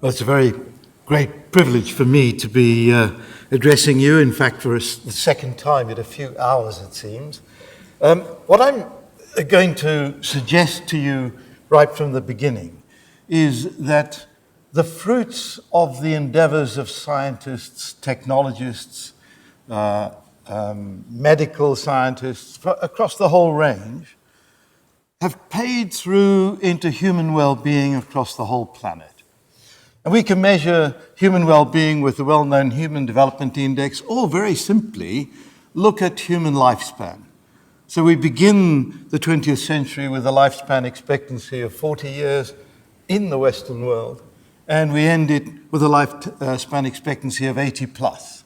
Well, it's a very great privilege for me to be addressing you, in fact, for the second time in a few hours, it seems. What I'm going to suggest to you right from the beginning is that the fruits of the endeavors of scientists, technologists, medical scientists, across the whole range, have paid through into human well-being across the whole planet. And we can measure human well-being with the well-known Human Development Index, or very simply, look at human lifespan. So we begin the 20th century with a lifespan expectancy of 40 years in the Western world, and we end it with a lifespan expectancy of 80 plus.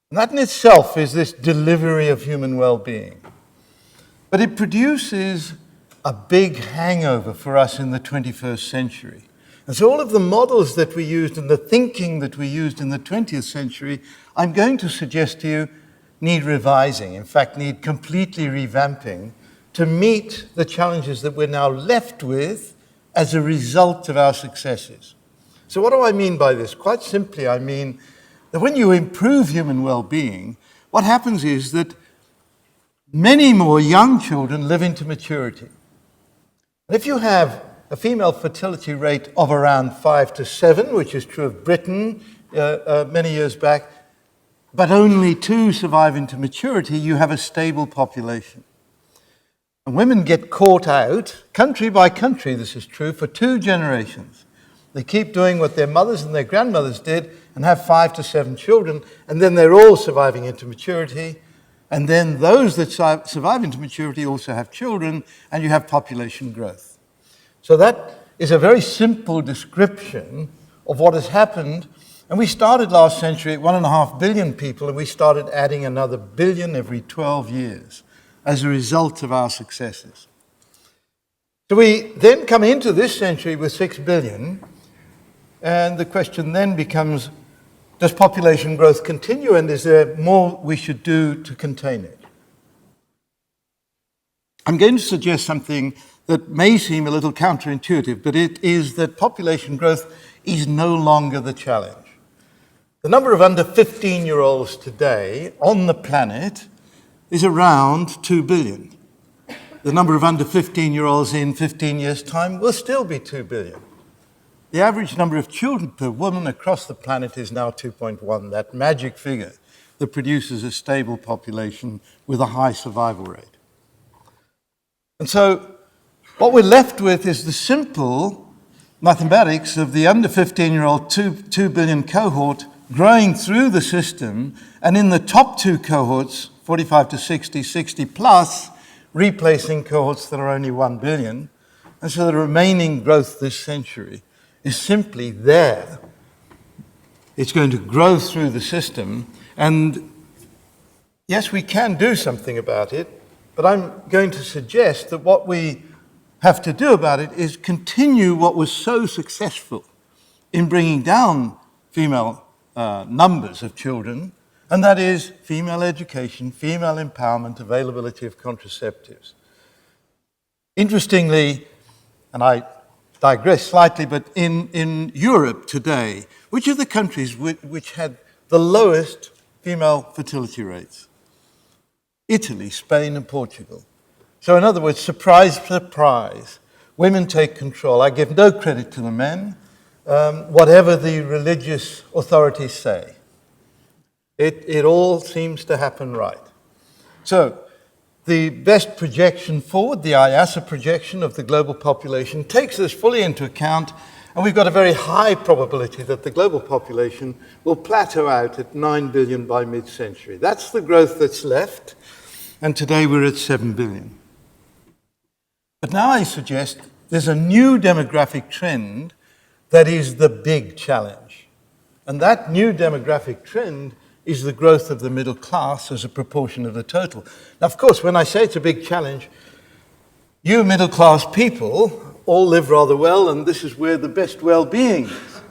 And that in itself is this delivery of human well-being. But it produces a big hangover for us in the 21st century. And so all of the models that we used and the thinking that we used in the 20th century, I'm going to suggest to you, need revising, in fact, need completely revamping to meet the challenges that we're now left with as a result of our successes. So what do I mean by this? Quite simply, I mean that when you improve human well-being, what happens is that many more young children live into maturity. And if you have a female fertility rate of around 5 to 7, which is true of Britain many years back, but only 2 survive into maturity, you have a stable population. And women get caught out, country by country, this is true, for 2 generations. They keep doing what their mothers and their grandmothers did and have 5 to 7 children, and then they're all surviving into maturity. And then those that survive into maturity also have children, and you have population growth. So that is a very simple description of what has happened. And we started last century at 1.5 billion people, and we started adding another billion every 12 years as a result of our successes. So we then come into this century with 6 billion, and the question then becomes, does population growth continue, and is there more we should do to contain it? I'm going to suggest something that may seem a little counterintuitive, but it is that population growth is no longer the challenge. The number of under 15-year-olds today on the planet is around 2 billion. The number of under 15-year-olds in 15 years' time will still be 2 billion. The average number of children per woman across the planet is now 2.1, that magic figure that produces a stable population with a high survival rate. And so what we're left with is the simple mathematics of the under 15-year-old 2 billion cohort growing through the system, and in the top 2 cohorts, 45 to 60, 60 plus, replacing cohorts that are only 1 billion. And so the remaining growth this century is simply there. It's going to grow through the system, and yes, we can do something about it, but I'm going to suggest that what we have to do about it is continue what was so successful in bringing down female numbers of children, and that is female education, female empowerment, availability of contraceptives. Interestingly, and I digress slightly, but in Europe today, which are the countries which had the lowest female fertility rates? Italy, Spain, and Portugal. So in other words, surprise, surprise, women take control. I give no credit to the men, whatever the religious authorities say. It all seems to happen right. So the best projection forward, the IASA projection of the global population, takes this fully into account, and we've got a very high probability that the global population will plateau out at 9 billion by mid-century. That's the growth that's left, and today we're at 7 billion. But now I suggest there's a new demographic trend that is the big challenge. And that new demographic trend is the growth of the middle class as a proportion of the total. Now, of course, when I say it's a big challenge, you middle class people all live rather well, and this is where the best well-being is.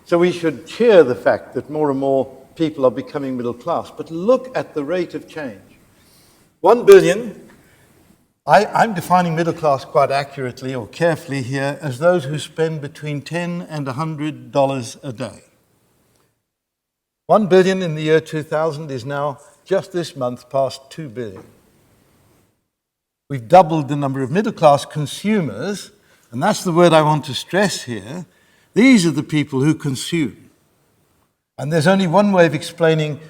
So we should cheer the fact that more and more people are becoming middle class. But look at the rate of change. 1 billion I'm defining middle class quite accurately or carefully here as those who spend between $10 and $100 a day. 1 billion in the year 2000 is now, just this month, past 2 billion. We've doubled the number of middle class consumers, and that's the word I want to stress here. These are the people who consume. And there's only one way of explaining,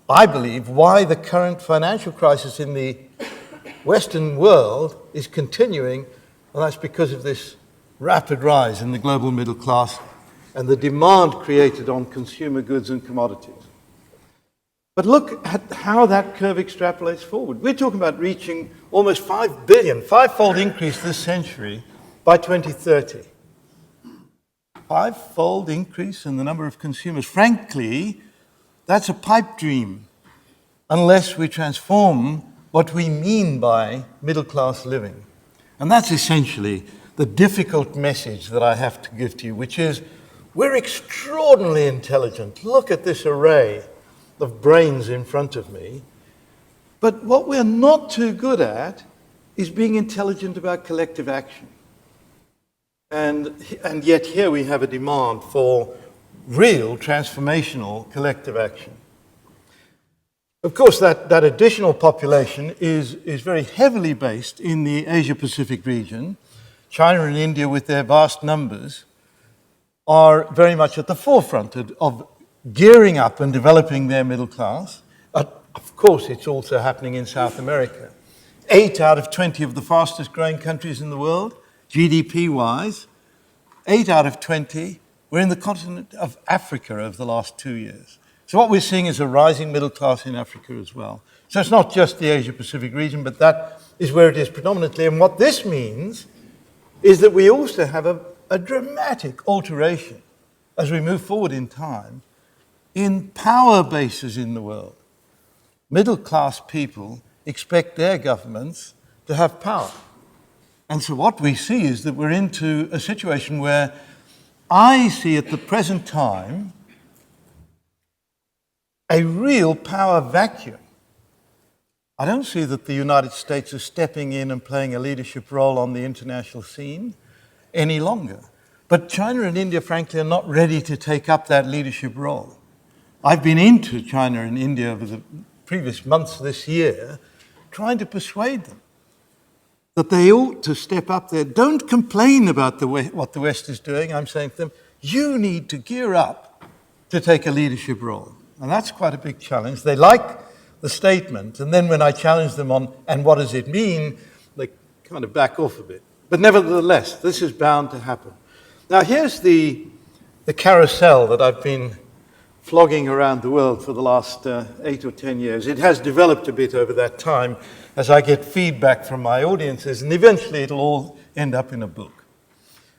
I believe, why the current financial crisis in the Western world is continuing, and that's because of this rapid rise in the global middle class and the demand created on consumer goods and commodities. But look at how that curve extrapolates forward. We're talking about reaching almost 5 billion, five-fold increase this century by 2030. Five-fold increase in the number of consumers. Frankly, that's a pipe dream unless we transform what we mean by middle-class living. And that's essentially the difficult message that I have to give to you, which is we're extraordinarily intelligent. Look at this array of brains in front of me. But what we're not too good at is being intelligent about collective action. And yet here we have a demand for real transformational collective action. Of course, that additional population is very heavily based in the Asia-Pacific region. China and India, with their vast numbers, are very much at the forefront of gearing up and developing their middle class. Of course, it's also happening in South America. 8 out of 20 of the fastest growing countries in the world, GDP-wise, 8 out of 20 were in the continent of Africa over the last 2 years. So what we're seeing is a rising middle class in Africa as well. So it's not just the Asia-Pacific region, but that is where it is predominantly. And what this means is that we also have a dramatic alteration as we move forward in time in power bases in the world. Middle-class people expect their governments to have power. And so what we see is that we're into a situation where I see at the present time a real power vacuum. I don't see that the United States is stepping in and playing a leadership role on the international scene any longer. But China and India, frankly, are not ready to take up that leadership role. I've been into China and India over the previous months this year, trying to persuade them that they ought to step up there. Don't complain about what the West is doing. I'm saying to them, you need to gear up to take a leadership role. And that's quite a big challenge. They like the statement, and then when I challenge them on, and what does it mean, they kind of back off a bit. But nevertheless, this is bound to happen. Now here's the carousel that I've been flogging around the world for the last 8 or 10 years. It has developed a bit over that time as I get feedback from my audiences, and eventually it'll all end up in a book.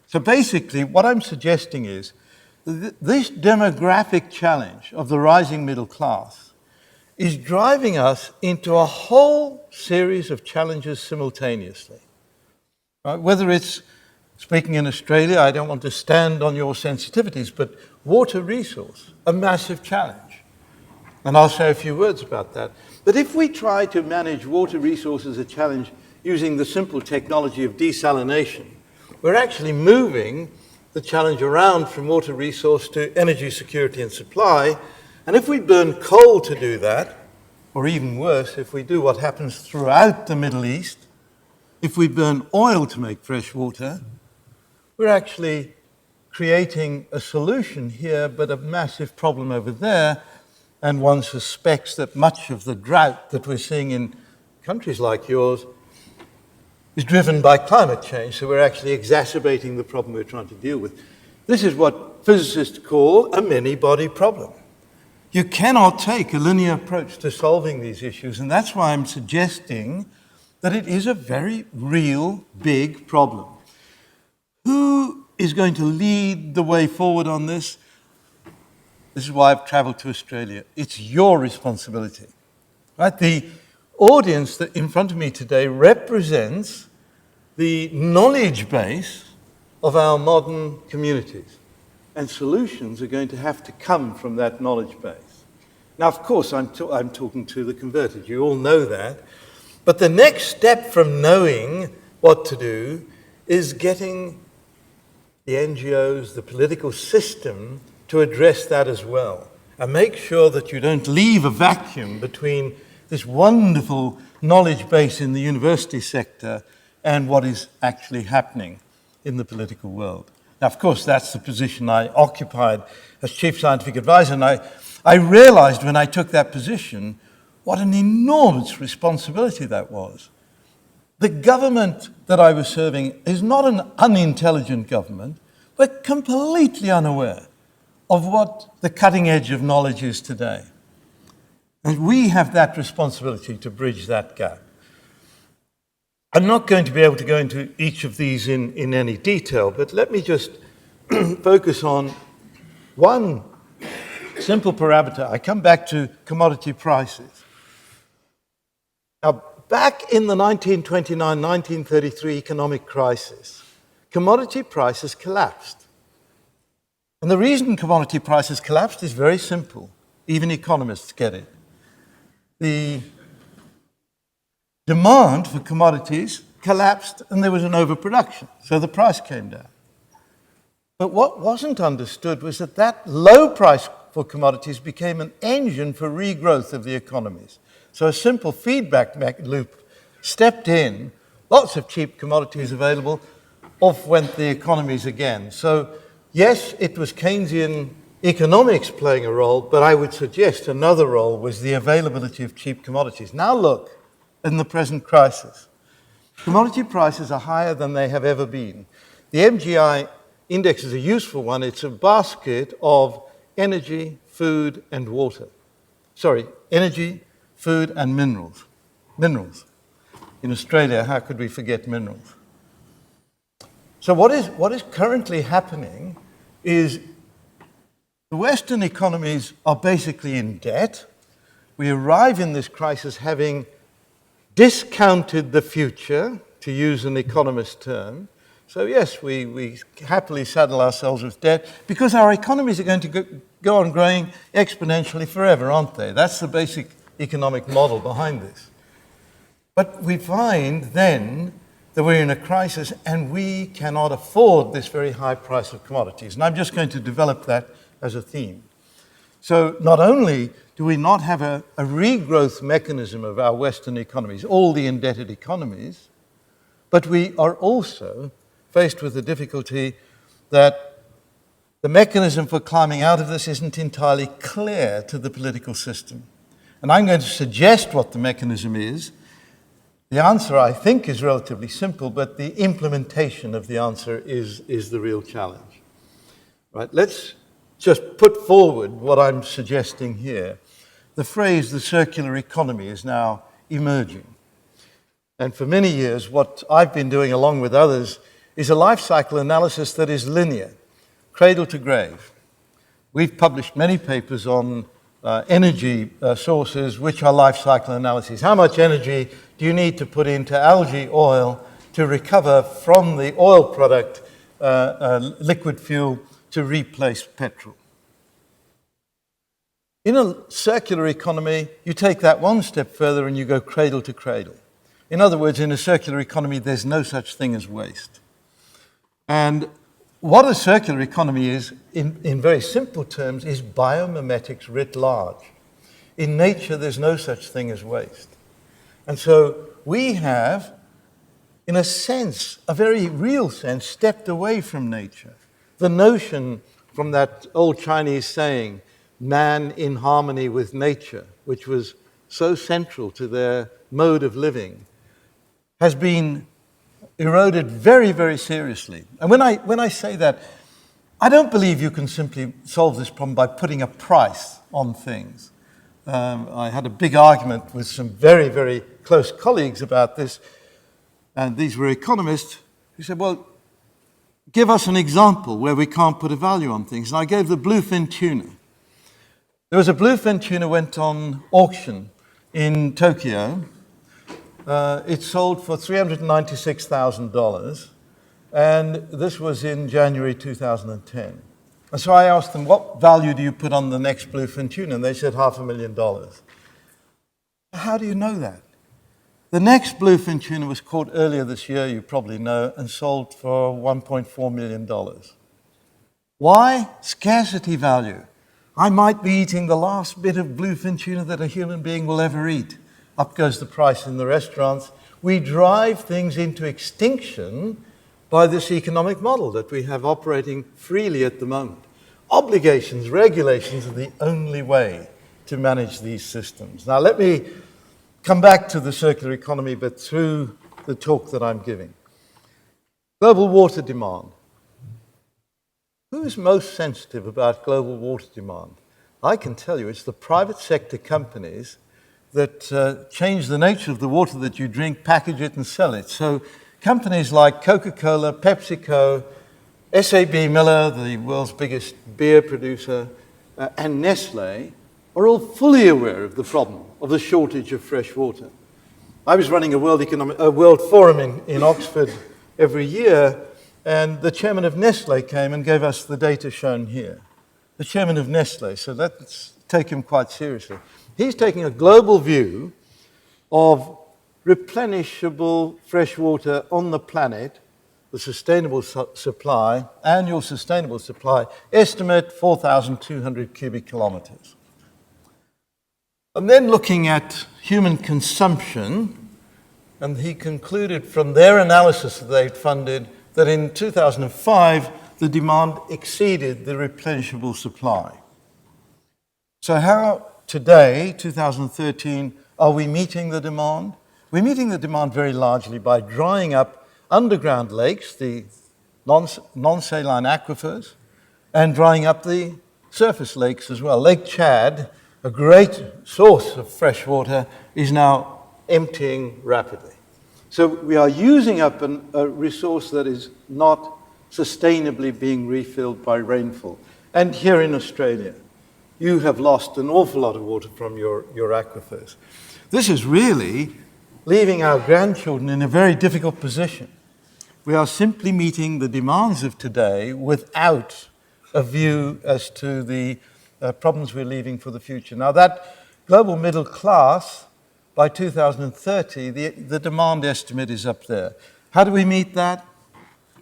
So basically, what I'm suggesting is this demographic challenge of the rising middle class is driving us into a whole series of challenges simultaneously. Right? Whether it's, speaking in Australia, I don't want to stand on your sensitivities, but water resource, a massive challenge. And I'll say a few words about that. But if we try to manage water resource as a challenge using the simple technology of desalination, we're actually moving the challenge around from water resource to energy security and supply. And if we burn coal to do that, or even worse, if we do what happens throughout the Middle East, if we burn oil to make fresh water, we're actually creating a solution here, but a massive problem over there. And one suspects that much of the drought that we're seeing in countries like yours is driven by climate change, so we're actually exacerbating the problem we're trying to deal with. This is what physicists call a many-body problem. You cannot take a linear approach to solving these issues, and that's why I'm suggesting that it is a very real, big problem. Who is going to lead the way forward on this? This is why I've traveled to Australia. It's your responsibility. Right? The audience that in front of me today represents the knowledge base of our modern communities. And solutions are going to have to come from that knowledge base. Now, of course, I'm talking to the converted. You all know that. But the next step from knowing what to do is getting the NGOs, the political system, to address that as well. And make sure that you don't leave a vacuum between this wonderful knowledge base in the university sector and what is actually happening in the political world. Now, of course, that's the position I occupied as Chief Scientific Advisor, and I realized when I took that position what an enormous responsibility that was. The government that I was serving is not an unintelligent government, but completely unaware of what the cutting edge of knowledge is today. And we have that responsibility to bridge that gap. I'm not going to be able to go into each of these in any detail, but let me just focus on one simple parameter. I come back to commodity prices. Now, back in the 1929-1933 economic crisis, commodity prices collapsed. And the reason commodity prices collapsed is very simple. Even economists get it. The demand for commodities collapsed and there was an overproduction, so the price came down. But what wasn't understood was that that low price for commodities became an engine for regrowth of the economies. So a simple feedback loop stepped in, lots of cheap commodities available, off went the economies again. So yes, it was Keynesian economics playing a role, but I would suggest another role was the availability of cheap commodities. Now look, in the present crisis, commodity prices are higher than they have ever been. The MGI index is a useful one. It's a basket of energy, food, and water. Sorry, energy, food, and minerals. Minerals. In Australia, how could we forget minerals? So what is currently happening is the Western economies are basically in debt. We arrive in this crisis having discounted the future, to use an economist term. So yes, we happily saddle ourselves with debt because our economies are going to go on growing exponentially forever, aren't they? That's the basic economic model behind this. But we find then that we're in a crisis and we cannot afford this very high price of commodities. And I'm just going to develop that as a theme. So not only do we not have a regrowth mechanism of our Western economies, all the indebted economies, but we are also faced with the difficulty that the mechanism for climbing out of this isn't entirely clear to the political system. And I'm going to suggest what the mechanism is. The answer, I think, is relatively simple, but the implementation of the answer is the real challenge. Right? Let's just put forward what I'm suggesting here. The phrase, the circular economy, is now emerging. And for many years, what I've been doing along with others is a life cycle analysis that is linear, cradle to grave. We've published many papers on energy sources, which are life cycle analyses. How much energy do you need to put into algae oil to recover from the oil product liquid fuel to replace petrol? In a circular economy, you take that one step further and you go cradle to cradle. In other words, in a circular economy, there's no such thing as waste. And what a circular economy is, in very simple terms, is biomimetics writ large. In nature, there's no such thing as waste. And so we have, in a sense, a very real sense, stepped away from nature. The notion from that old Chinese saying, man in harmony with nature, which was so central to their mode of living, has been eroded very, very seriously. And when I say that, I don't believe you can simply solve this problem by putting a price on things. I had a big argument with some very, very close colleagues about this, and these were economists who said, well, give us an example where we can't put a value on things. And I gave the bluefin tuna. There was a bluefin tuna went on auction in Tokyo. It sold for $396,000, and this was in January 2010. And so I asked them, what value do you put on the next bluefin tuna? And they said $500,000. How do you know that? The next bluefin tuna was caught earlier this year, you probably know, and sold for $1.4 million. Why? Scarcity value. I might be eating the last bit of bluefin tuna that a human being will ever eat. Up goes the price in the restaurants. We drive things into extinction by this economic model that we have operating freely at the moment. Obligations, regulations are the only way to manage these systems. Now, let me come back to the circular economy, but through the talk that I'm giving. Global water demand. Who is most sensitive about global water demand? I can tell you it's the private sector companies that change the nature of the water that you drink, package it, and sell it. So companies like Coca-Cola, PepsiCo, SAB Miller, the world's biggest beer producer, and Nestle are all fully aware of the problem of the shortage of fresh water. I was running a World Forum in Oxford every year, and the chairman of Nestle came and gave us the data shown here. The chairman of Nestle, so let's take him quite seriously. He's taking a global view of replenishable fresh water on the planet, the sustainable supply, annual sustainable supply, estimate 4,200 cubic kilometers. And then looking at human consumption, and he concluded from their analysis that they'd funded that in 2005, the demand exceeded the replenishable supply. So how today, 2013, are we meeting the demand? We're meeting the demand very largely by drying up underground lakes, the non-saline aquifers, and drying up the surface lakes as well. Lake Chad, a great source of fresh water, is now emptying rapidly. So we are using up a resource that is not sustainably being refilled by rainfall. And here in Australia, you have lost an awful lot of water from your aquifers. This is really leaving our grandchildren in a very difficult position. We are simply meeting the demands of today without a view as to the problems we're leaving for the future. Now, that global middle class, by 2030, the demand estimate is up there. How do we meet that?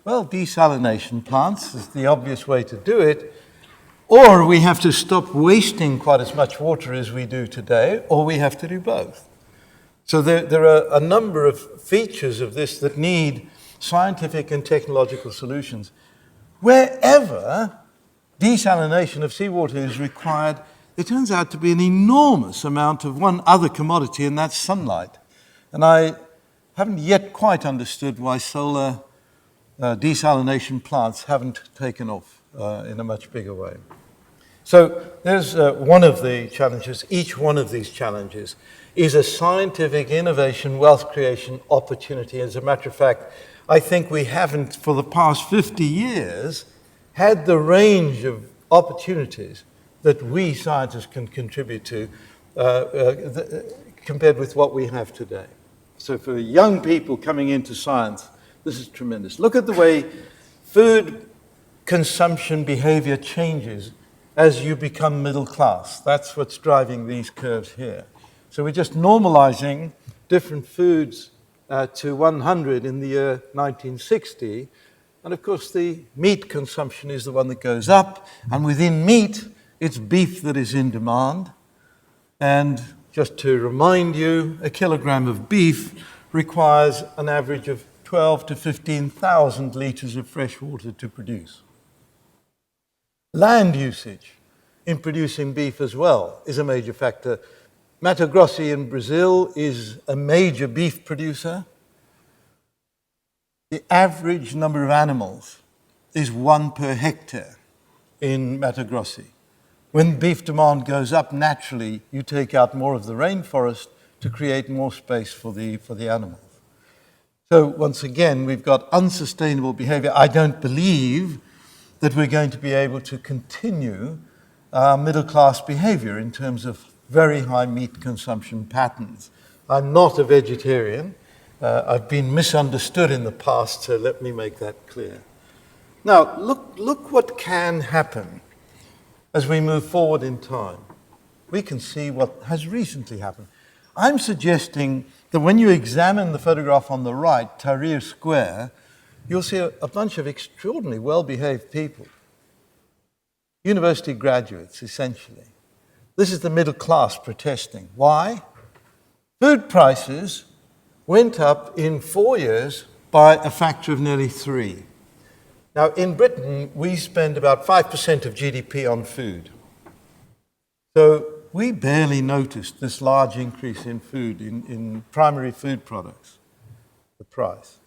Well, desalination plants is the obvious way to do it, or we have to stop wasting quite as much water as we do today, or we have to do both. So there are a number of features of this that need scientific and technological solutions. Wherever desalination of seawater is required, there turns out to be an enormous amount of one other commodity, and that's sunlight. And I haven't yet quite understood why solar desalination plants haven't taken off in a much bigger way. So there's one of the challenges. Each one of these challenges is a scientific innovation, wealth creation opportunity. As a matter of fact, I think we haven't, for the past 50 years, had the range of opportunities that we scientists can contribute to compared with what we have today. So for young people coming into science, this is tremendous. Look at the way food consumption behavior changes as you become middle class. That's what's driving these curves here. So we're just normalizing different foods to 100 in the year 1960. And of course, the meat consumption is the one that goes up. And within meat, it's beef that is in demand. And just to remind you, a kilogram of beef requires an average of 12 to 15,000 liters of fresh water to produce. Land usage in producing beef as well is a major factor. Mato Grosso in Brazil is a major beef producer. The average number of animals is 1 per hectare in Mato Grosso. When beef demand goes up, naturally, you take out more of the rainforest to create more space for the animals. So once again, we've got unsustainable behavior. I don't believe that we're going to be able to continue middle-class behavior in terms of very high meat consumption patterns. I'm not a vegetarian. I've been misunderstood in the past, so let me make that clear. Now, look what can happen as we move forward in time. We can see what has recently happened. I'm suggesting that when you examine the photograph on the right, Tahrir Square, you'll see a bunch of extraordinarily well-behaved people. University graduates, essentially. This is the middle class protesting. Why? Food prices went up in 4 years by a factor of nearly 3. Now, in Britain, we spend about 5% of GDP on food. So we barely noticed this large increase in food, in primary food products, the price.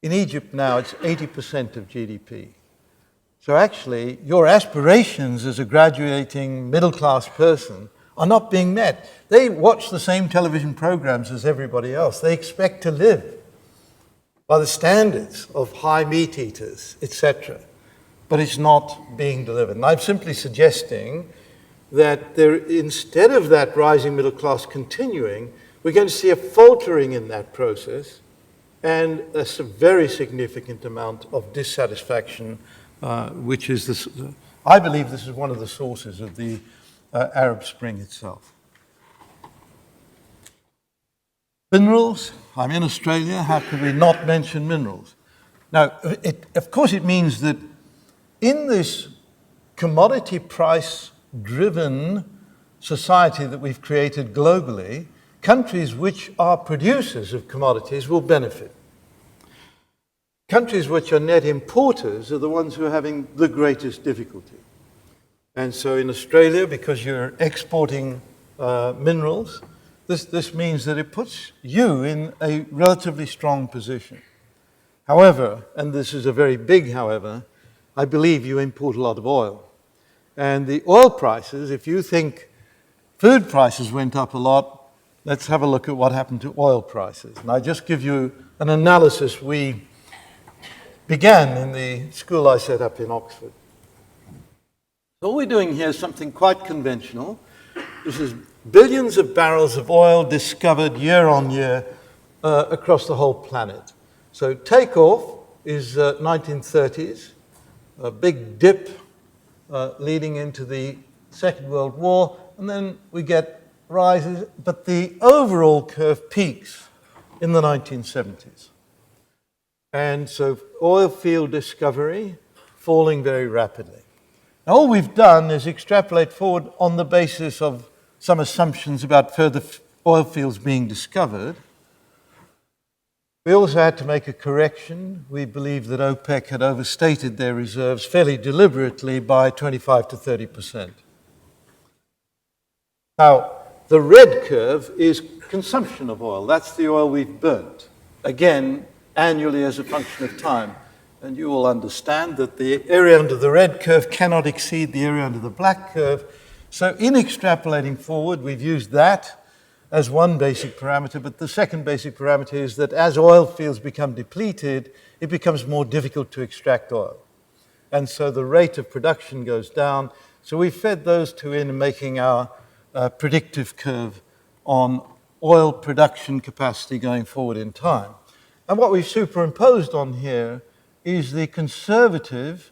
In Egypt now, it's 80% of GDP. So actually, your aspirations as a graduating middle-class person are not being met. They watch the same television programs as everybody else. They expect to live by the standards of high meat eaters, etc. But it's not being delivered. And I'm simply suggesting that instead of that rising middle class continuing, we're going to see a faltering in that process and a very significant amount of dissatisfaction, which is, I believe this is one of the sources of the Arab Spring itself. Minerals. I'm in Australia. How could we not mention minerals? Now, of course, it means that in this commodity price-driven society that we've created globally, countries which are producers of commodities will benefit. Countries which are net importers are the ones who are having the greatest difficulty. And so in Australia, because you're exporting minerals, this means that it puts you in a relatively strong position. However, and this is a very big however, I believe you import a lot of oil. And the oil prices, if you think food prices went up a lot, let's have a look at what happened to oil prices. And I just give you an analysis we began in the school I set up in Oxford. So all we're doing here is something quite conventional. This is billions of barrels of oil discovered year on year across the whole planet. So takeoff is 1930s, a big dip leading into the Second World War, and then we get rises, but the overall curve peaks in the 1970s. And so oil field discovery falling very rapidly. Now, all we've done is extrapolate forward on the basis of some assumptions about further oil fields being discovered. We also had to make a correction. We believe that OPEC had overstated their reserves fairly deliberately by 25 to 30%. Now, the red curve is consumption of oil. That's the oil we've burnt. Again, annually as a function of time. And you will understand that the area under the red curve cannot exceed the area under the black curve. So in extrapolating forward, we've used that as one basic parameter, but the second basic parameter is that as oil fields become depleted, it becomes more difficult to extract oil. And so the rate of production goes down. So we fed those two in making our predictive curve on oil production capacity going forward in time. And what we've superimposed on here is the conservative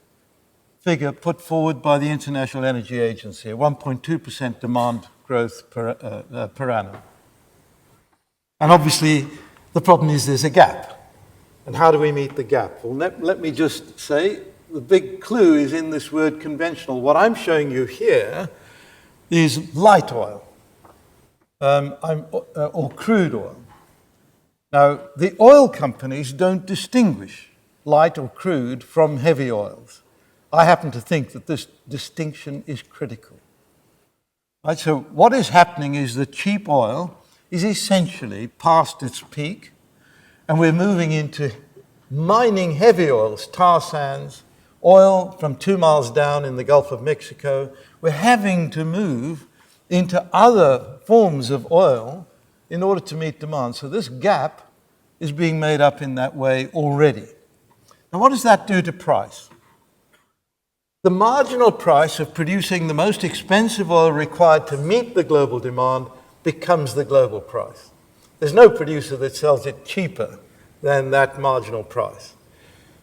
figure put forward by the International Energy Agency, a 1.2% demand growth per annum. And obviously, the problem is there's a gap. And how do we meet the gap? Well, let me just say, the big clue is in this word conventional. What I'm showing you here is light oil, or crude oil. Now, the oil companies don't distinguish light or crude from heavy oils. I happen to think that this distinction is critical. Right, so what is happening is that cheap oil is essentially past its peak, and we're moving into mining heavy oils, tar sands, oil from 2 miles down in the Gulf of Mexico. We're having to move into other forms of oil in order to meet demand. So this gap is being made up in that way already. Now, what does that do to price? The marginal price of producing the most expensive oil required to meet the global demand becomes the global price. There's no producer that sells it cheaper than that marginal price.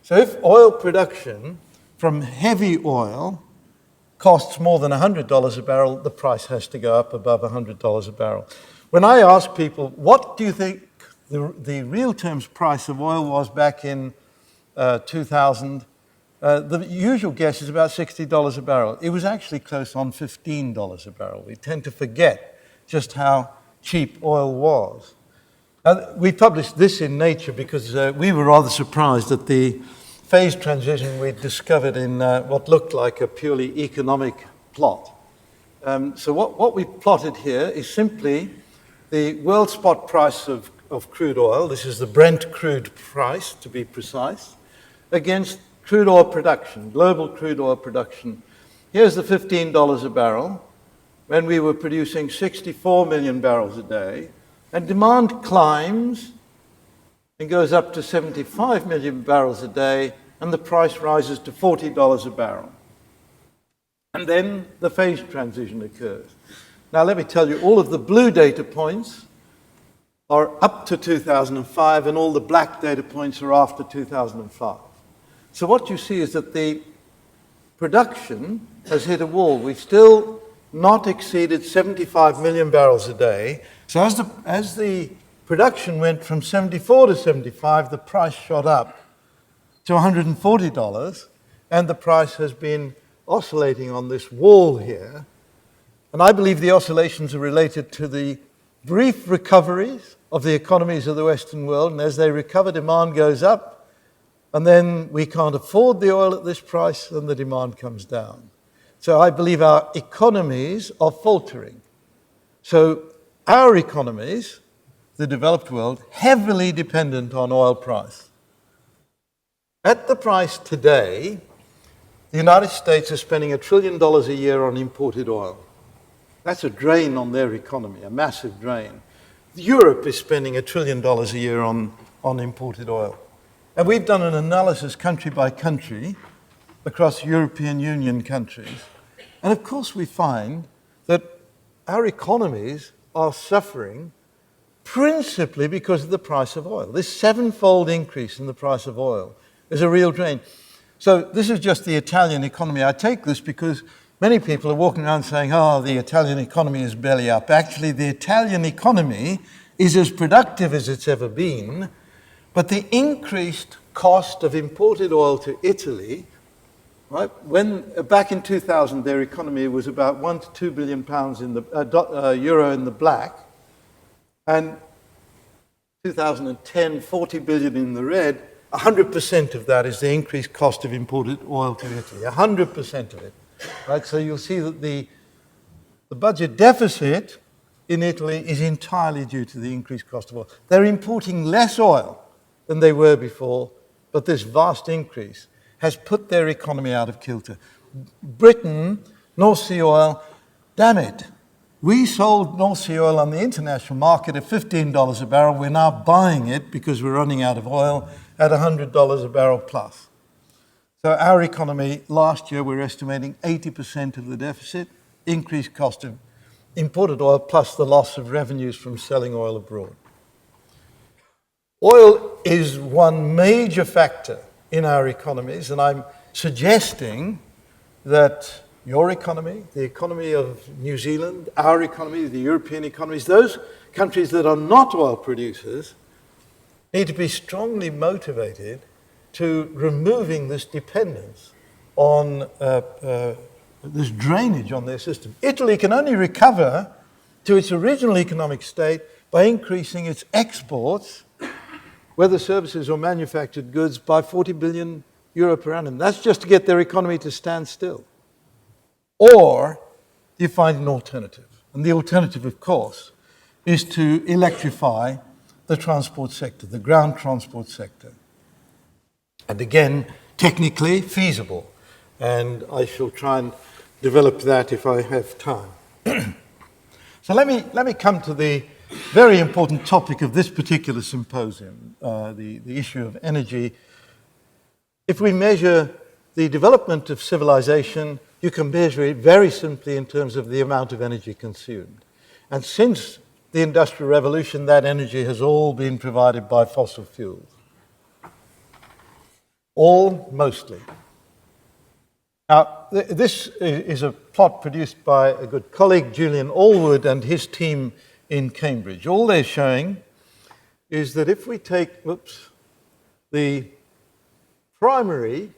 So if oil production from heavy oil costs more than $100 a barrel, the price has to go up above $100 a barrel. When I ask people, what do you think the real terms price of oil was back in 2000, the usual guess is about $60 a barrel. It was actually close on $15 a barrel. We tend to forget just how cheap oil was. We published this in Nature because we were rather surprised at the phase transition we discovered in what looked like a purely economic plot. So what we plotted here is simply the world spot price of crude oil. This is the Brent crude price, to be precise, against crude oil production, global crude oil production. Here's the $15 a barrel when we were producing 64 million barrels a day, and demand climbs and goes up to 75 million barrels a day, and the price rises to $40 a barrel. And then the phase transition occurs. Now, let me tell you, all of the blue data points are up to 2005, and all the black data points are after 2005. So what you see is that the production has hit a wall. We've still not exceeded 75 million barrels a day. So as the production went from 74 to 75, the price shot up to $140, and the price has been oscillating on this wall here. And I believe the oscillations are related to the brief recoveries of the economies of the Western world, and as they recover, demand goes up, and then we can't afford the oil at this price, and the demand comes down. So I believe our economies are faltering. So our economies, the developed world, heavily dependent on oil price. At the price today, the United States is spending $1 trillion a year on imported oil. That's a drain on their economy, a massive drain. Europe is spending $1 trillion a year on imported oil. And we've done an analysis country by country across European Union countries. And of course we find that our economies are suffering principally because of the price of oil. This sevenfold increase in the price of oil is a real drain. So this is just the Italian economy. I take this because many people are walking around saying, oh, the Italian economy is belly up. Actually, the Italian economy is as productive as it's ever been, but the increased cost of imported oil to Italy, right? Back in 2000, their economy was about 1 to 2 billion pounds in the euro in the black, and 2010, 40 billion in the red. 100% of that is the increased cost of imported oil to Italy. 100% of it. Right, so you'll see that the budget deficit in Italy is entirely due to the increased cost of oil. They're importing less oil than they were before, but this vast increase has put their economy out of kilter. Britain, North Sea oil, damn it. We sold North Sea oil on the international market at $15 a barrel. We're now buying it because we're running out of oil at $100 a barrel plus. So our economy, last year, we're estimating 80% of the deficit, increased cost of imported oil, plus the loss of revenues from selling oil abroad. Oil is one major factor in our economies, and I'm suggesting that your economy, the economy of New Zealand, our economy, the European economies, those countries that are not oil producers need to be strongly motivated to removing this dependence on this drainage on their system. Italy can only recover to its original economic state by increasing its exports, whether services or manufactured goods, by 40 billion euro per annum. That's just to get their economy to stand still. Or you find an alternative. And the alternative, of course, is to electrify the transport sector, the ground transport sector. And again, technically feasible. And I shall try and develop that if I have time. So let me come to the very important topic of this particular symposium, the issue of energy. If we measure the development of civilization, you can measure it very simply in terms of the amount of energy consumed. And since the Industrial Revolution, that energy has all been provided by fossil fuels. All, mostly. Now, this is a plot produced by a good colleague, Julian Allwood, and his team in Cambridge. All they're showing is that if we take, the primary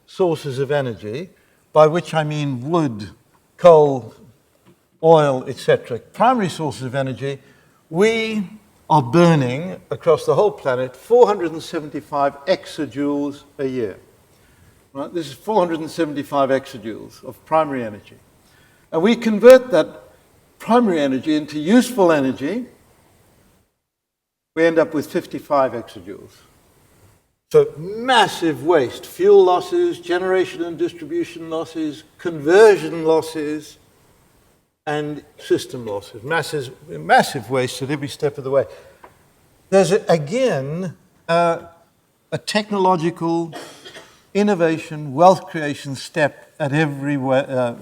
sources of energy, by which I mean wood, coal, oil, etc., primary sources of energy, we are burning across the whole planet 475 exajoules a year. Right? This is 475 exajoules of primary energy. And we convert that primary energy into useful energy, we end up with 55 exajoules. So massive waste, fuel losses, generation and distribution losses, conversion losses, and system losses. Massive waste at every step of the way. There's, again, a technological innovation, wealth creation step at every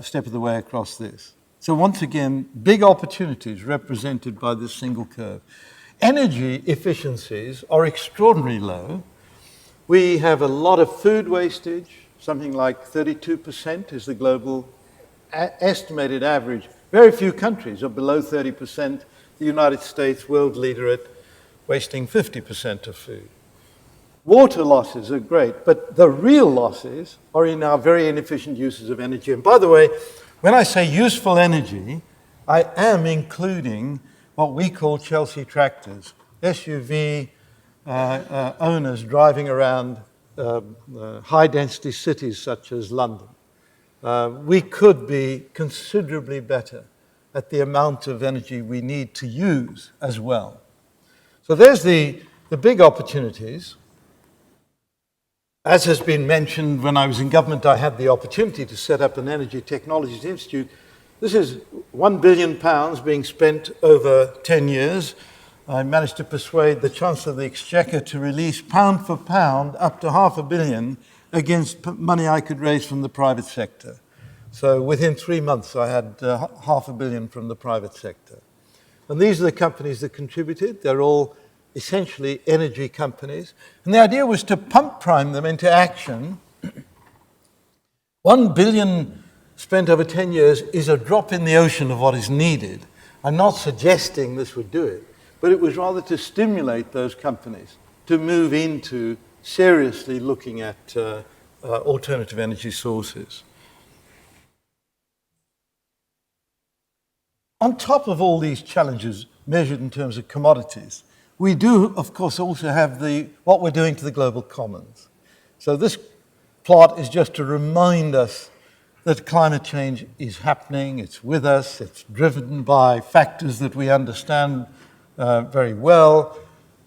step of the way across this. So once again, big opportunities represented by this single curve. Energy efficiencies are extraordinarily low. We have a lot of food wastage, something like 32% is the global estimated average. Very few countries are below 30%. The United States, world leader at wasting 50% of food. Water losses are great, but the real losses are in our very inefficient uses of energy. And by the way, when I say useful energy, I am including what we call Chelsea tractors, SUV owners driving around high-density cities such as London. We could be considerably better at the amount of energy we need to use as well. So there's the big opportunities. As has been mentioned, when I was in government, I had the opportunity to set up an Energy Technologies Institute. This is £1 billion being spent over 10 years. I managed to persuade the Chancellor of the Exchequer to release pound for pound up to £500 million against money I could raise from the private sector. So within 3 months, I had £500 million from the private sector. And these are the companies that contributed. They're all essentially energy companies. And the idea was to pump prime them into action. 1 billion spent over 10 years is a drop in the ocean of what is needed. I'm not suggesting this would do it, but it was rather to stimulate those companies to move into seriously looking at alternative energy sources. On top of all these challenges measured in terms of commodities, we do, of course, also have what we're doing to the global commons. So this plot is just to remind us that climate change is happening, it's with us, it's driven by factors that we understand very well.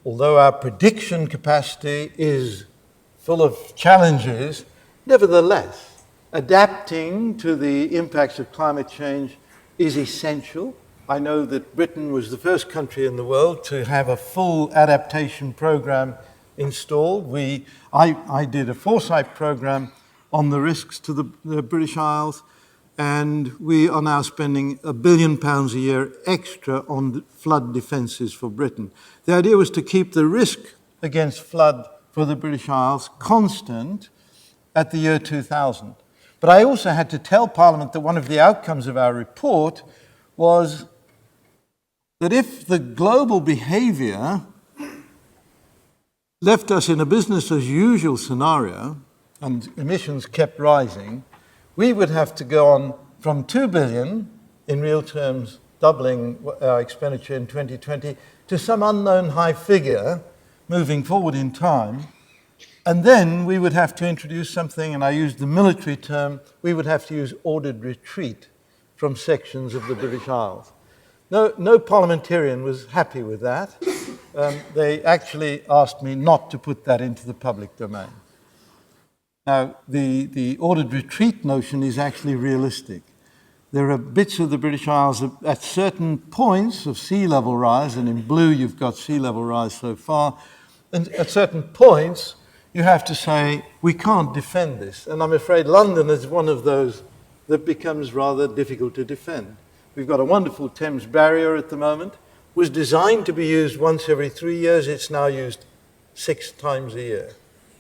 Although our prediction capacity is full of challenges, nevertheless, adapting to the impacts of climate change is essential. I know that Britain was the first country in the world to have a full adaptation program installed. I did a foresight program on the risks to the British Isles, and we are now spending £1 billion a year extra on flood defences for Britain. The idea was to keep the risk against flood for the British Isles constant at the year 2000. But I also had to tell Parliament that one of the outcomes of our report was that if the global behaviour left us in a business as usual scenario and emissions kept rising, we would have to go on from 2 billion, in real terms, doubling our expenditure in 2020, to some unknown high figure moving forward in time. And then we would have to introduce something, and I used the military term, we would have to use ordered retreat from sections of the British Isles. No parliamentarian was happy with that. They actually asked me not to put that into the public domain. Now, the ordered retreat notion is actually realistic. There are bits of the British Isles at certain points of sea level rise, and in blue you've got sea level rise so far, and at certain points you have to say, we can't defend this. And I'm afraid London is one of those that becomes rather difficult to defend. We've got a wonderful Thames barrier at the moment. It was designed to be used once every 3 years. It's now used 6 times a year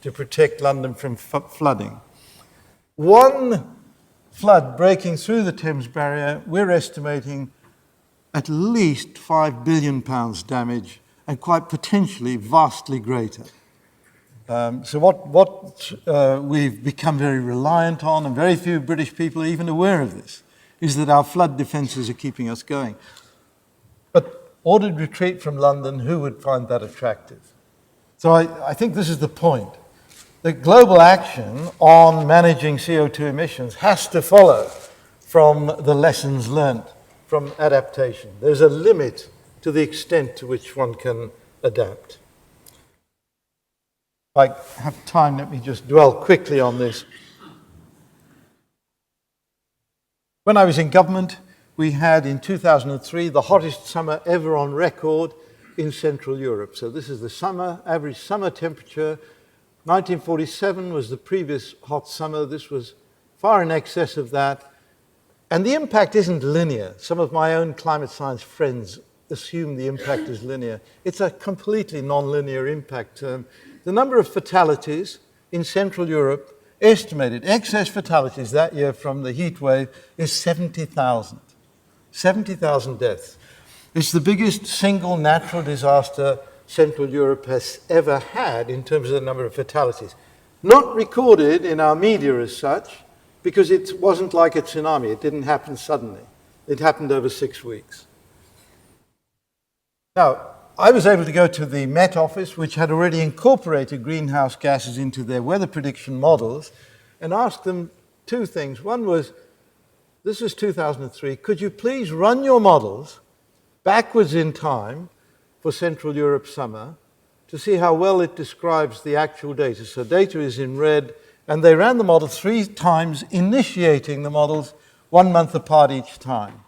to protect London from flooding. One flood breaking through the Thames barrier, we're estimating at least £5 billion damage, and quite potentially vastly greater. So what we've become very reliant on, and very few British people are even aware of this, is that our flood defences are keeping us going. But ordered retreat from London, who would find that attractive? So I think this is the point. The global action on managing CO2 emissions has to follow from the lessons learned from adaptation. There's a limit to the extent to which one can adapt. If I have time, let me just dwell quickly on this. When I was in government, we had in 2003 the hottest summer ever on record in Central Europe. So this is the average summer temperature. 1947 was the previous hot summer. This was far in excess of that. And the impact isn't linear. Some of my own climate science friends assume the impact is linear. It's a completely non-linear impact. The number of fatalities in Central Europe, estimated excess fatalities that year from the heat wave, is 70,000. 70,000 deaths. It's the biggest single natural disaster Central Europe has ever had in terms of the number of fatalities. Not recorded in our media as such, because it wasn't like a tsunami. It didn't happen suddenly. It happened over 6 weeks. Now, I was able to go to the Met Office, which had already incorporated greenhouse gases into their weather prediction models, and ask them two things. One was, this is 2003, could you please run your models backwards in time for Central Europe summer to see how well it describes the actual data. So data is in red, and they ran the model 3 times, initiating the models 1 month apart each time.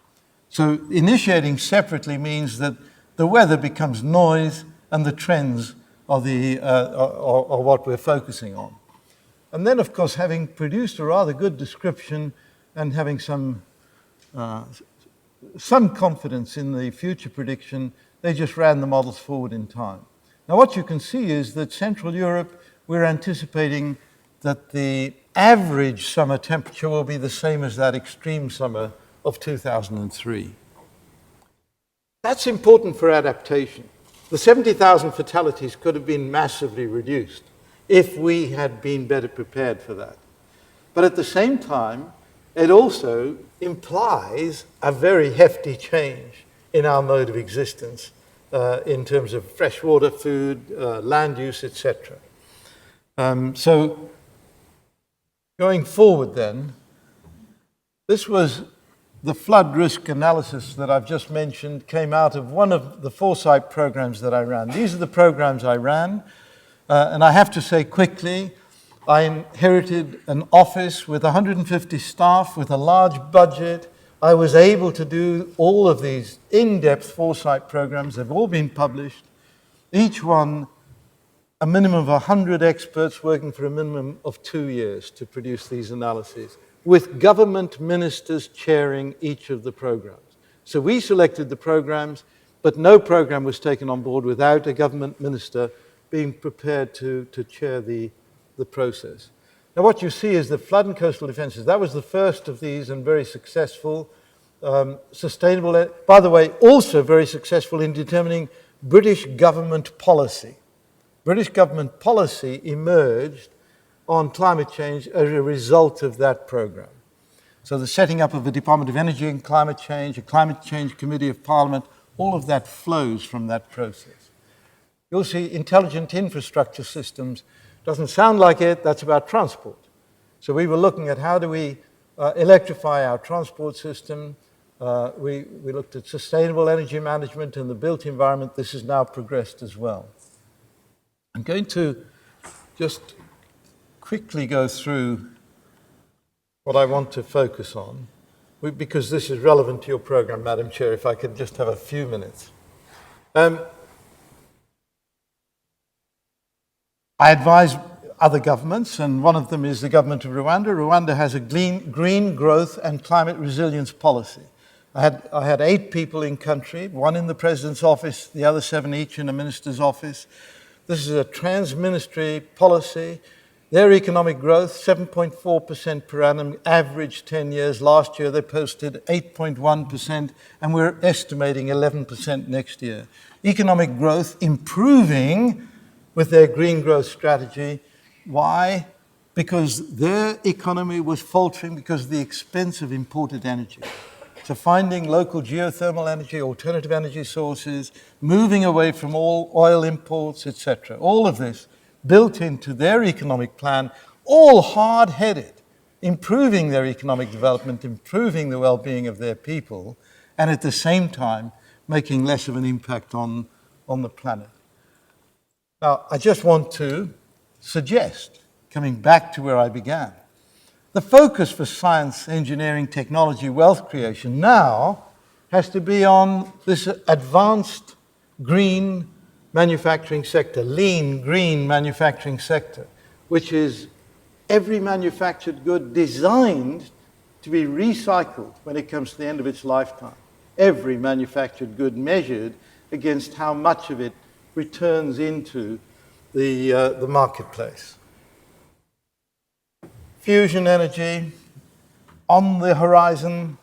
So initiating separately means that the weather becomes noise and the trends are what we're focusing on. And then, of course, having produced a rather good description and having some confidence in the future prediction, they just ran the models forward in time. Now, what you can see is that Central Europe, we're anticipating that the average summer temperature will be the same as that extreme summer of 2003. That's important for adaptation. The 70,000 fatalities could have been massively reduced if we had been better prepared for that. But at the same time, it also implies a very hefty change in our mode of existence in terms of fresh water, food, land use, etc. So going forward then, this was the flood risk analysis that I've just mentioned came out of one of the foresight programs that I ran. These are the programs I ran. And I have to say quickly, I inherited an office with 150 staff with a large budget. I was able to do all of these in-depth foresight programs. They've all been published. Each one, a minimum of 100 experts working for a minimum of 2 years to produce these analyses, with government ministers chairing each of the programs. So we selected the programs, but no program was taken on board without a government minister being prepared to chair the process. Now what you see is the flood and coastal defences. That was the first of these and very successful. Sustainable, by the way, also very successful in determining British government policy. British government policy emerged on climate change as a result of that program. So the setting up of the Department of Energy and Climate Change, a Climate Change Committee of Parliament, all of that flows from that process. You'll see intelligent infrastructure systems. Doesn't sound like it, that's about transport. So we were looking at how do we electrify our transport system. We looked at sustainable energy management and the built environment. This has now progressed as well. I'm going to just quickly go through what I want to focus on, because this is relevant to your program, Madam Chair, if I could just have a few minutes. I advise other governments, and one of them is the government of Rwanda. Rwanda has a green growth and climate resilience policy. I had 8 people in country, 1 in the President's office, the other 7 each in a minister's office. This is a trans-ministry policy. Their economic growth, 7.4% per annum, average 10 years. Last year they posted 8.1%, and we're estimating 11% next year. Economic growth improving with their green growth strategy. Why? Because their economy was faltering because of the expense of imported energy. So finding local geothermal energy, alternative energy sources, moving away from all oil imports, etc. All of this built into their economic plan, all hard-headed, improving their economic development, improving the well-being of their people, and at the same time making less of an impact on the planet. Now, I just want to suggest, coming back to where I began, the focus for science, engineering, technology, wealth creation now has to be on this advanced green manufacturing sector, lean green manufacturing sector, which is every manufactured good designed to be recycled when it comes to the end of its lifetime. Every manufactured good measured against how much of it returns into the marketplace. Fusion energy on the horizon,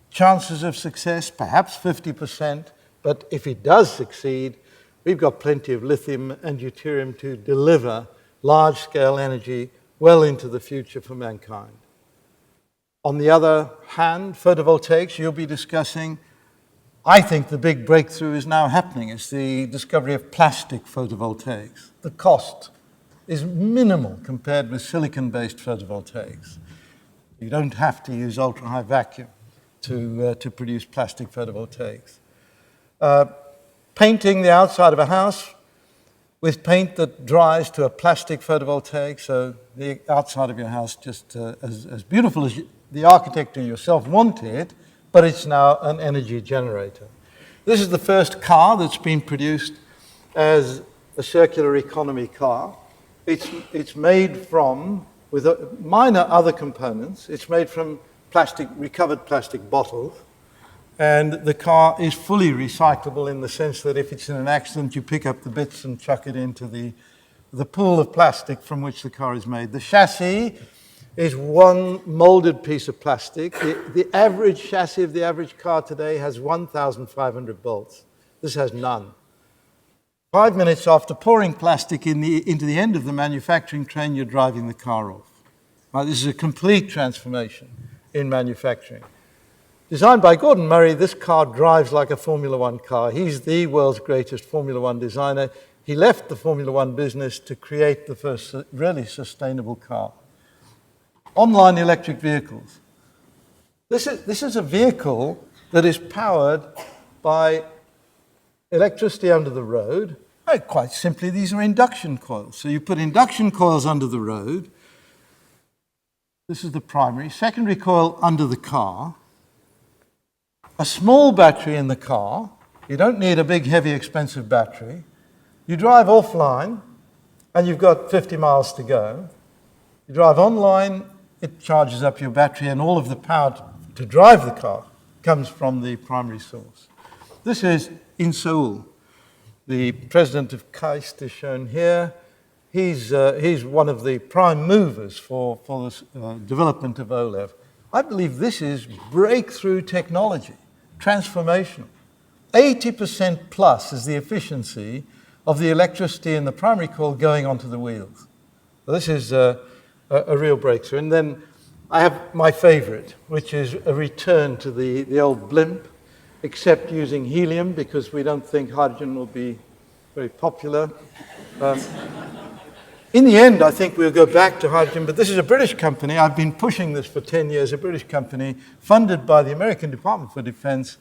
chances of success, perhaps 50%, but if it does succeed, we've got plenty of lithium and deuterium to deliver large-scale energy well into the future for mankind. On the other hand, photovoltaics, you'll be discussing. I think the big breakthrough is now happening. It's the discovery of plastic photovoltaics. The cost is minimal compared with silicon-based photovoltaics. You don't have to use ultra-high vacuum to produce plastic photovoltaics. Painting the outside of a house with paint that dries to a plastic photovoltaic, so the outside of your house just as beautiful as the architect and yourself want it, but it's now an energy generator. This is the first car that's been produced as a circular economy car. It's made from, with minor other components, it's made from recovered plastic bottles, and the car is fully recyclable in the sense that if it's in an accident, you pick up the bits and chuck it into the pool of plastic from which the car is made. The chassis is one molded piece of plastic. The average chassis of the average car today has 1,500 bolts. This has none. 5 minutes after pouring plastic into the end of the manufacturing train, you're driving the car off. Now, this is a complete transformation in manufacturing. Designed by Gordon Murray, this car drives like a Formula One car. He's the world's greatest Formula One designer. He left the Formula One business to create the first really sustainable car. Online electric vehicles. This is a vehicle that is powered by electricity under the road. Quite simply, these are induction coils. So you put induction coils under the road. This is the primary. Secondary coil under the car. A small battery in the car. You don't need a big, heavy, expensive battery. You drive offline, and you've got 50 miles to go. You drive online, it charges up your battery, and all of the power to drive the car comes from the primary source. This is in Seoul. The president of KAIST is shown here. He's one of the prime movers for the development of OLEV. I believe this is breakthrough technology, transformational. 80% plus is the efficiency of the electricity in the primary coil going onto the wheels. So this is a real breakthrough. And then I have my favorite, which is a return to the old blimp, except using helium because we don't think hydrogen will be very popular. In the end, I think we'll go back to hydrogen, but this is a British company. I've been pushing this for 10 years. A British company funded by the American Department for Defense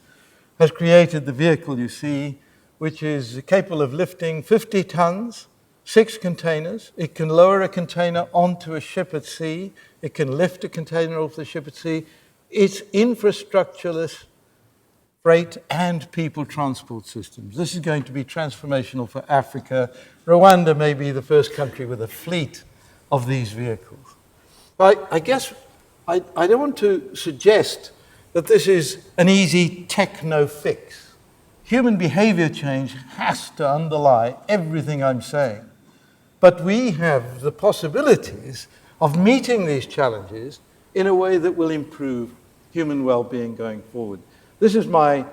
has created the vehicle you see, which is capable of lifting 50 tons, 6 containers. It can lower a container onto a ship at sea. It can lift a container off the ship at sea. It's infrastructureless freight and people transport systems. This is going to be transformational for Africa. Rwanda may be the first country with a fleet of these vehicles. I guess I don't want to suggest that this is an easy techno fix. Human behavior change has to underlie everything I'm saying. But we have the possibilities of meeting these challenges in a way that will improve human well-being going forward. This is my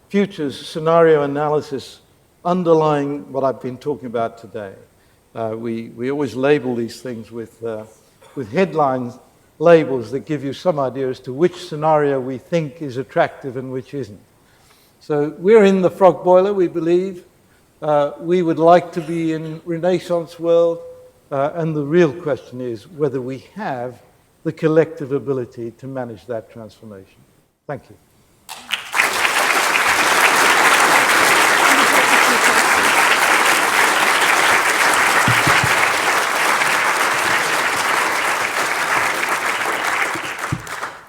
futures scenario analysis underlying what I've been talking about today. We always label these things with headline labels that give you some idea as to which scenario we think is attractive and which isn't. So we're in the frog boiler, we believe. We would like to be in Renaissance world, and the real question is whether we have the collective ability to manage that transformation. Thank you.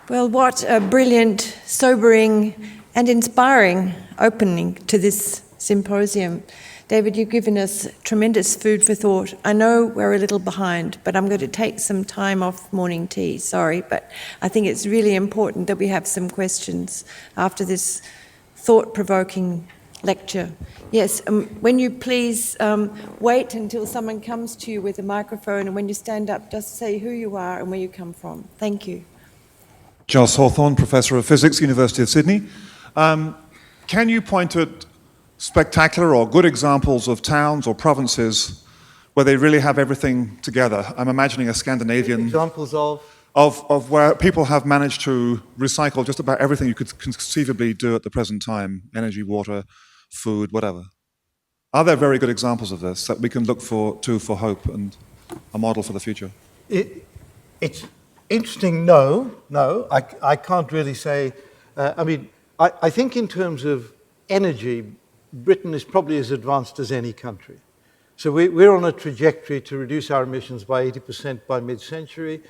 Well, what a brilliant, sobering and inspiring opening to this symposium. David, you've given us tremendous food for thought. I know we're a little behind, but I'm going to take some time off morning tea, sorry, but I think it's really important that we have some questions after this thought-provoking lecture. Yes, when you please wait until someone comes to you with a microphone, and when you stand up, just say who you are and where you come from. Thank you. Giles Hawthorne, Professor of Physics, University of Sydney. Can you point at spectacular or good examples of towns or provinces where they really have everything together? I'm imagining a Scandinavian... Examples of? Of where people have managed to recycle just about everything you could conceivably do at the present time: energy, water, food, whatever. Are there very good examples of this that we can look to for hope and a model for the future? It's interesting. No, I can't really say. I think in terms of energy, Britain is probably as advanced as any country. So we're on a trajectory to reduce our emissions by 80% by mid-century.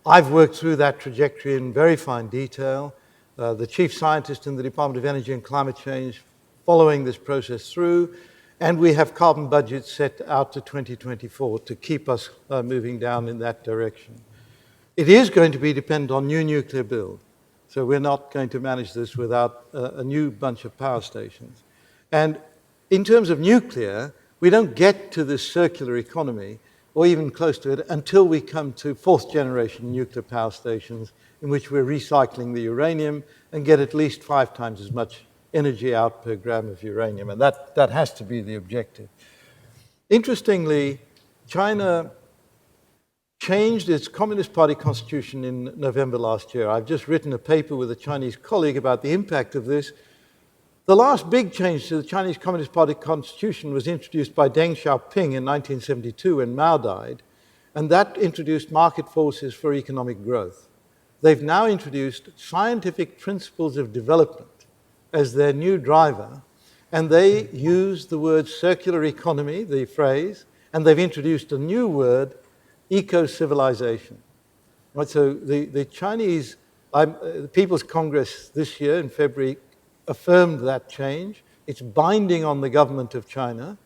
I've worked through that trajectory in very fine detail. The chief scientist in the Department of Energy and Climate Change following this process through, and we have carbon budgets set out to 2024 to keep us moving down in that direction. It is going to be dependent on new nuclear build. So we're not going to manage this without a new bunch of power stations. And in terms of nuclear, we don't get to this circular economy or even close to it until we come to fourth generation nuclear power stations in which we're recycling the uranium and get at least 5 times as much energy out per gram of uranium. And that has to be the objective. Interestingly, China changed its Communist Party constitution in November last year. I've just written a paper with a Chinese colleague about the impact of this. The last big change to the Chinese Communist Party constitution was introduced by Deng Xiaoping in 1972 when Mao died, and that introduced market forces for economic growth. They've now introduced scientific principles of development as their new driver, and they use the word circular economy, the phrase, and they've introduced a new word, eco-civilization. Right, so the Chinese the People's Congress this year in February affirmed that change. It's binding on the government of China.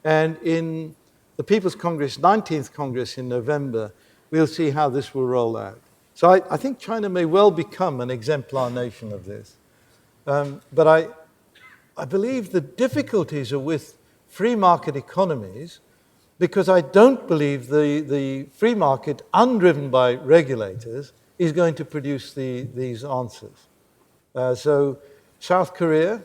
And in the People's Congress, 19th Congress in November, we'll see how this will roll out. So I think China may well become an exemplar nation of this. But I believe the difficulties are with free market economies, because I don't believe the free market, undriven by regulators, is going to produce these answers. So South Korea,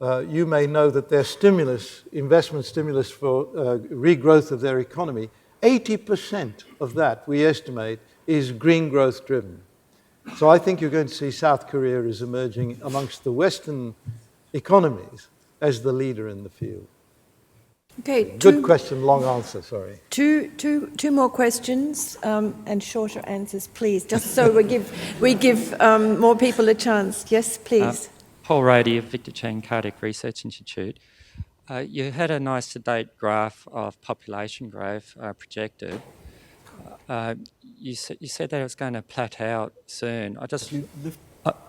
you may know that their stimulus, investment stimulus for regrowth of their economy, 80% of that, we estimate, is green growth driven. So I think you're going to see South Korea is emerging amongst the Western economies as the leader in the field. Okay, good question, long answer, sorry. Two more questions and shorter answers, please, just so we give more people a chance. Yes, please. Paul Rady of Victor Chang Cardiac Research Institute. You had a nice to-date graph of population growth projected. You said that it was going to plateau out soon.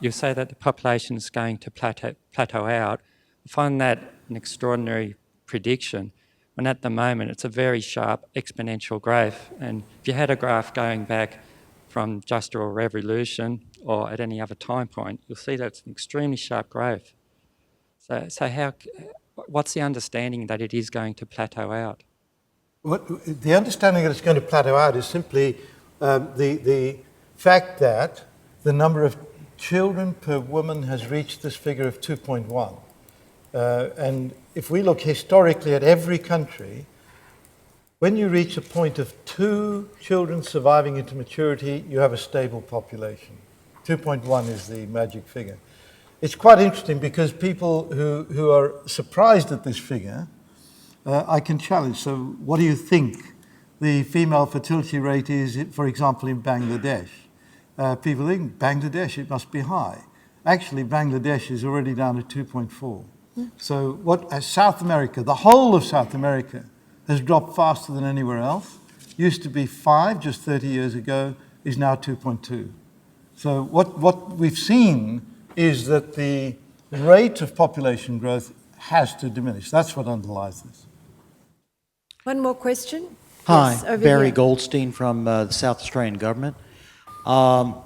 You say that the population is going to plateau out. I find that an extraordinary prediction, when at the moment it's a very sharp exponential growth. And if you had a graph going back from Industrial Revolution or at any other time point, you'll see that it's an extremely sharp growth. So what's the understanding that it is going to plateau out? The understanding that it's going to plateau out is simply the fact that the number of children per woman has reached this figure of 2.1. And if we look historically at every country, when you reach a point of 2 children surviving into maturity, you have a stable population. 2.1 is the magic figure. It's quite interesting because people who are surprised at this figure, I can challenge. So what do you think the female fertility rate is, for example, in Bangladesh? People think, Bangladesh, it must be high. Actually, Bangladesh is already down at 2.4. So South America, the whole of South America, has dropped faster than anywhere else. Used to be 5 just 30 years ago, is now 2.2. So what we've seen is that the rate of population growth has to diminish. That's what underlies this. One more question? Hi, Yes, over Barry here. Goldstein from the South Australian government. Going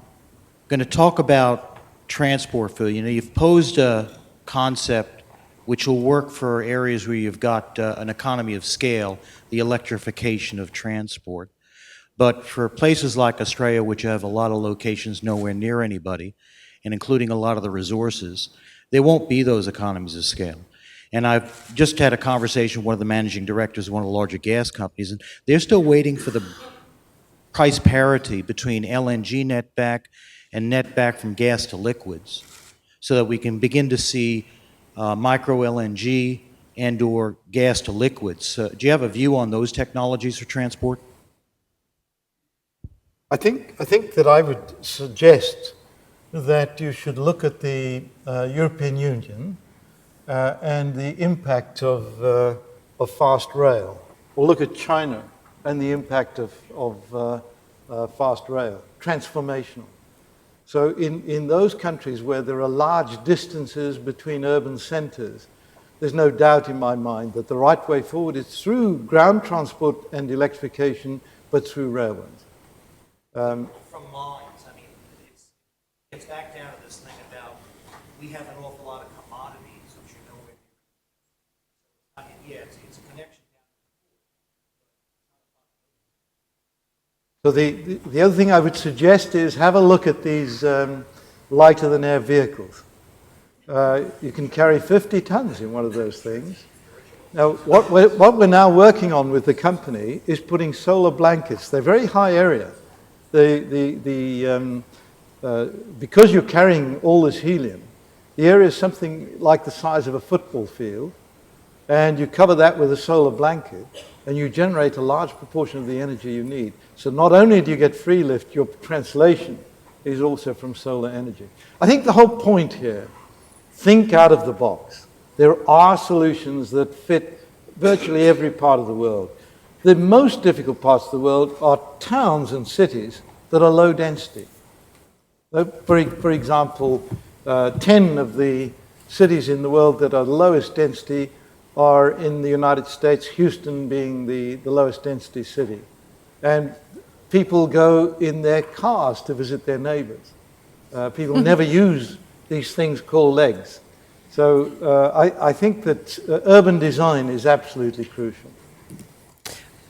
to talk about transport fuel. You know, you've posed a concept which will work for areas where you've got an economy of scale, the electrification of transport. But for places like Australia, which have a lot of locations nowhere near anybody, and including a lot of the resources, there won't be those economies of scale. And I've just had a conversation with one of the managing directors of one of the larger gas companies, and they're still waiting for the price parity between LNG netback and netback from gas to liquids, so that we can begin to see micro LNG and or gas to liquids. Do you have a view on those technologies for transport? I think that I would suggest that you should look at the European Union and the impact of fast rail, or look at China and the impact of fast rail, transformational. So in those countries where there are large distances between urban centres, there's no doubt in my mind that the right way forward is through ground transport and electrification, but through railways. From mines, I mean, it's back down to this thing about we have an awful lot of commodities, which you know, it's a connection. So the other thing I would suggest is have a look at these lighter-than-air vehicles. You can carry 50 tons in one of those things. Now, what we're now working on with the company is putting solar blankets. They're very high area. Because you're carrying all this helium, the area is something like the size of a football field, and you cover that with a solar blanket, and you generate a large proportion of the energy you need. So not only do you get free lift, your translation is also from solar energy. I think the whole point here, think out of the box. There are solutions that fit virtually every part of the world. The most difficult parts of the world are towns and cities that are low density. For example, 10 of the cities in the world that are lowest density are in the United States, Houston being the lowest density city. And people go in their cars to visit their neighbors. People never use these things called legs. So I think that urban design is absolutely crucial.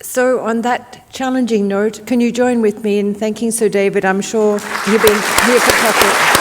So on that challenging note, can you join with me in thanking Sir David? I'm sure you've been here for coffee.